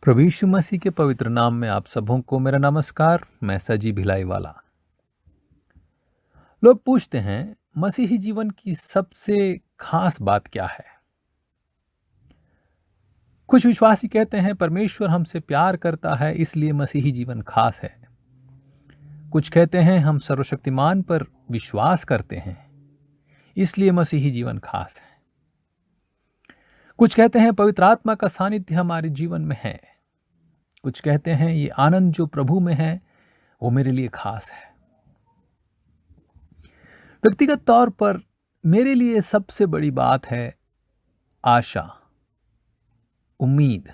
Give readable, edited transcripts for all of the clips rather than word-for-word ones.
प्रभु यीशु मसीह के पवित्र नाम में आप सबों को मेरा नमस्कार। मैं सजी भिलाई वाला। लोग पूछते हैं, मसीही जीवन की सबसे खास बात क्या है? कुछ विश्वासी कहते हैं परमेश्वर हमसे प्यार करता है इसलिए मसीही जीवन खास है। कुछ कहते हैं हम सर्वशक्तिमान पर विश्वास करते हैं इसलिए मसीही जीवन खास है। कुछ कहते हैं पवित्र आत्मा का सानिध्य हमारे जीवन में है। कुछ कहते हैं ये आनंद जो प्रभु में है वो मेरे लिए खास है। व्यक्तिगत तौर पर मेरे लिए सबसे बड़ी बात है आशा, उम्मीद।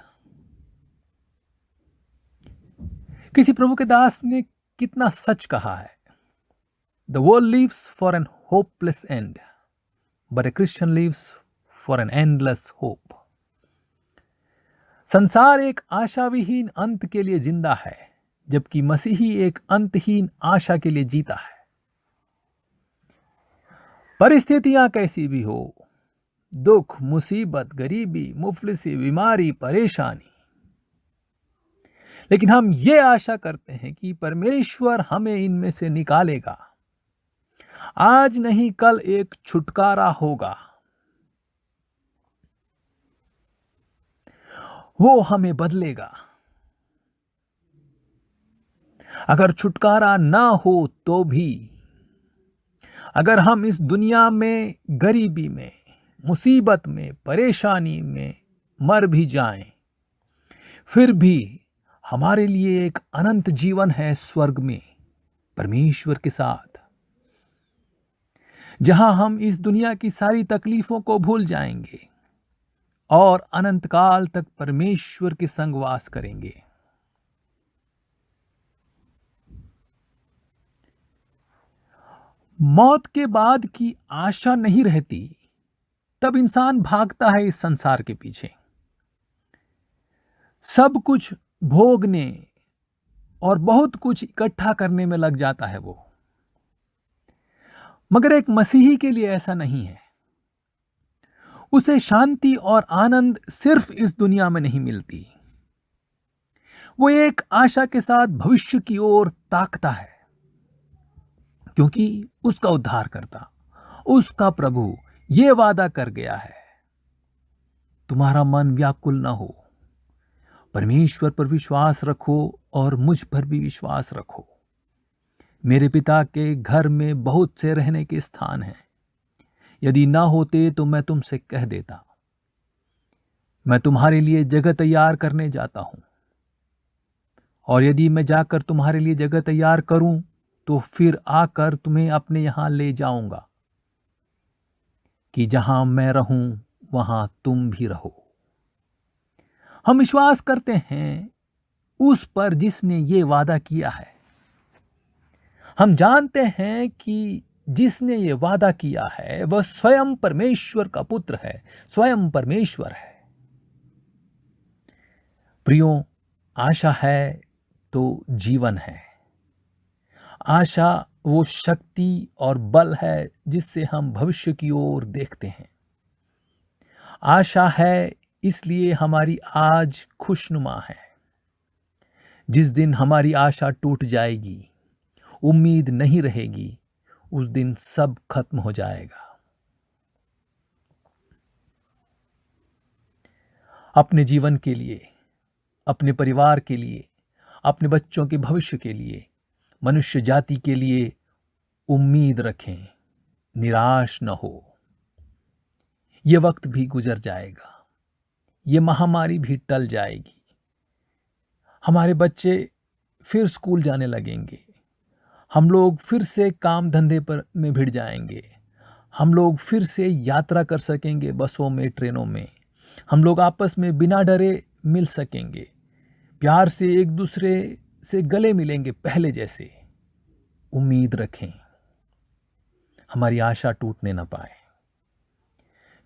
किसी प्रभु के दास ने कितना सच कहा है, the world lives for an hopeless end but a Christian lives for an endless hope. संसार एक आशाविहीन अंत के लिए जिंदा है जबकि मसीही एक अंतहीन आशा के लिए जीता है। परिस्थितियां कैसी भी हो, दुख, मुसीबत, गरीबी, मुफलिसी, बीमारी, परेशानी, लेकिन हम ये आशा करते हैं कि परमेश्वर हमें इनमें से निकालेगा। आज नहीं कल एक छुटकारा होगा। वो हमें बदलेगा। अगर छुटकारा ना हो तो भी, अगर हम इस दुनिया में गरीबी में, मुसीबत में, परेशानी में मर भी जाएं, फिर भी हमारे लिए एक अनंत जीवन है स्वर्ग में परमेश्वर के साथ, जहां हम इस दुनिया की सारी तकलीफों को भूल जाएंगे और अनंत काल तक परमेश्वर के संग वास करेंगे। मौत के बाद की आशा नहीं रहती, तब इंसान भागता है इस संसार के पीछे, सब कुछ भोगने और बहुत कुछ इकट्ठा करने में लग जाता है वो। मगर एक मसीही के लिए ऐसा नहीं है। उसे शांति और आनंद सिर्फ इस दुनिया में नहीं मिलती, वो एक आशा के साथ भविष्य की ओर ताकता है, क्योंकि उसका उद्धारकर्ता, उसका प्रभु ये वादा कर गया है, तुम्हारा मन व्याकुल ना हो, परमेश्वर पर विश्वास रखो और मुझ पर भी विश्वास रखो। मेरे पिता के घर में बहुत से रहने के स्थान हैं, यदि ना होते तो मैं तुमसे कह देता। मैं तुम्हारे लिए जगह तैयार करने जाता हूं, और यदि मैं जाकर तुम्हारे लिए जगह तैयार करूं तो फिर आकर तुम्हें अपने यहां ले जाऊंगा, कि जहां मैं रहूं वहां तुम भी रहो। हम विश्वास करते हैं उस पर जिसने ये वादा किया है। हम जानते हैं कि जिसने ये वादा किया है वह स्वयं परमेश्वर का पुत्र है, स्वयं परमेश्वर है। प्रियो, आशा है तो जीवन है। आशा वो शक्ति और बल है जिससे हम भविष्य की ओर देखते हैं। आशा है इसलिए हमारी आज खुशनुमा है। जिस दिन हमारी आशा टूट जाएगी, उम्मीद नहीं रहेगी, उस दिन सब खत्म हो जाएगा। अपने जीवन के लिए, अपने परिवार के लिए, अपने बच्चों के भविष्य के लिए, मनुष्य जाति के लिए उम्मीद रखें, निराश न हो। ये वक्त भी गुजर जाएगा, ये महामारी भी टल जाएगी, हमारे बच्चे फिर स्कूल जाने लगेंगे, हम लोग फिर से काम धंधे पर में भिड़ जाएंगे, हम लोग फिर से यात्रा कर सकेंगे बसों में, ट्रेनों में, हम लोग आपस में बिना डरे मिल सकेंगे, प्यार से एक दूसरे से गले मिलेंगे पहले जैसे। उम्मीद रखें, हमारी आशा टूटने न पाए।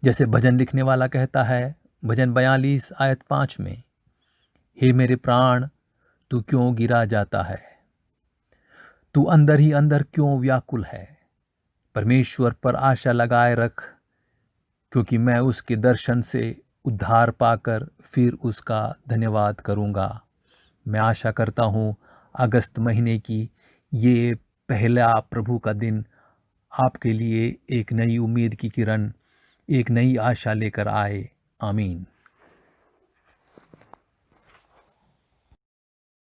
जैसे भजन लिखने वाला कहता है, भजन 42 आयत 5 में, हे मेरे प्राण तू क्यों गिरा जाता है, तू अंदर ही अंदर क्यों व्याकुल है, परमेश्वर पर आशा लगाए रख, क्योंकि मैं उसके दर्शन से उद्धार पाकर फिर उसका धन्यवाद करूँगा। मैं आशा करता हूँ अगस्त महीने की ये पहला प्रभु का दिन आपके लिए एक नई उम्मीद की किरण, एक नई आशा लेकर आए। आमीन।